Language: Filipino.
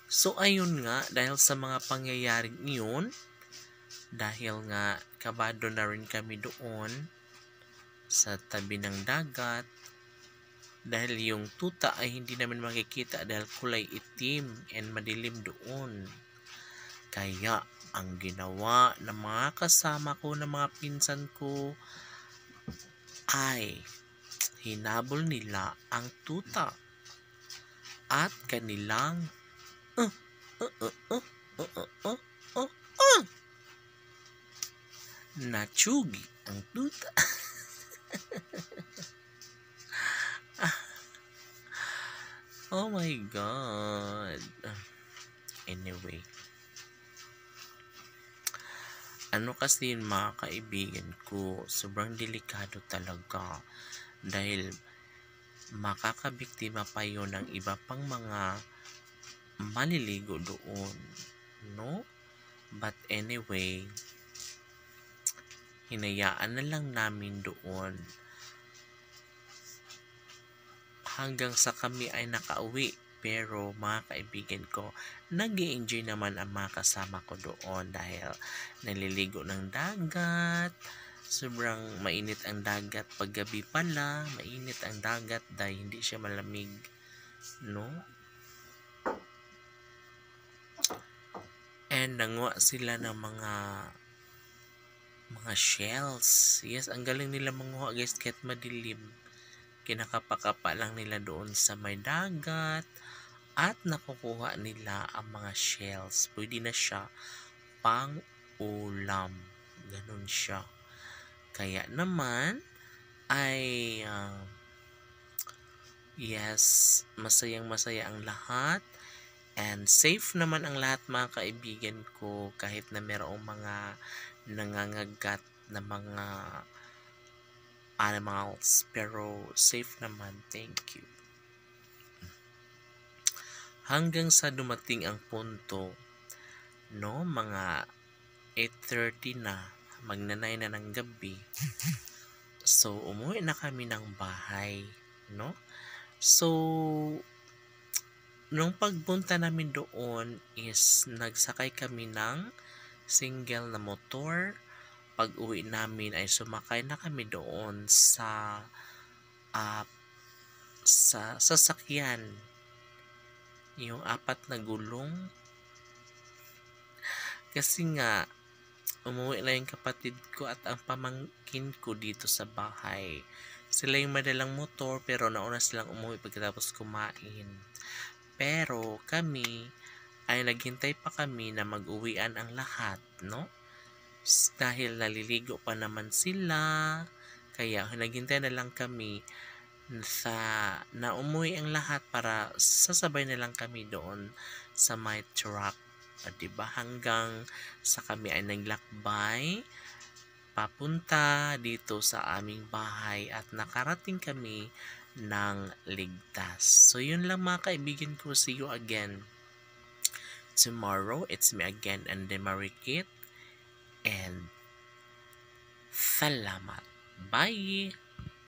So ayun nga, dahil sa mga pangyayaring iyon, dahil nga kabado na rin kami doon sa tabi ng dagat, dahil yung tuta ay hindi namin makikita dahil kulay itim and madilim doon. Kaya ang ginawa ng mga kasama ko, ng mga pinsan ko, ay hinabol nila ang tuta at kanilang natsugi ang tuta. Oh my God. Anyway, ano kasi yun mga kaibigan ko, sobrang delikado talaga dahil makakabiktima pa yun ng iba pang mga maliligo doon, no? But anyway, hinayaan na lang namin doon hanggang sa kami ay nakauwi. Pero mga kaibigan ko, nag-i-enjoy naman ang mga kasama ko doon dahil naliligo ng dagat. Sobrang mainit ang dagat paggabi pala. Mainit ang dagat dahil hindi siya malamig, no? And nanguha sila ng mga shells. Yes, ang galing nila manguha guys kahit madilim. Kinakapakapa lang nila doon sa may dagat at nakukuha nila ang mga shells. Pwede na siya pang ulam. Ganun siya. Kaya naman ay yes, masayang masaya ang lahat and safe naman ang lahat mga kaibigan ko kahit na mayroong mga nangangagat na mga animals, pero safe naman. Thank you. Hanggang sa dumating ang punto, no, mga 8:30 na, magnanay na ng gabi. So, umuwi na kami ng bahay, no? So, nung pagpunta namin doon is nagsakay kami ng single na motor. Pag uwi namin ay sumakay na kami doon sa sasakyan, yung 4 na gulong. Kasi nga umuwi lang yung kapatid ko at ang pamangkin ko dito sa bahay. Sila yung madalang motor pero nauna silang umuwi pagkatapos kumain. Pero kami ay naghintay pa kami na mag-uwian ang lahat, no? Dahil naliligo pa naman sila, kaya naghintay na lang kami na umuwi ang lahat para sasabay na lang kami doon sa my truck. Diba? Hanggang sa kami ay naglakbay papunta dito sa aming bahay at nakarating kami ng ligtas. So yun lang mga kaibigan ko. See you again tomorrow. It's me again and Demarikit. And salamat. Bye!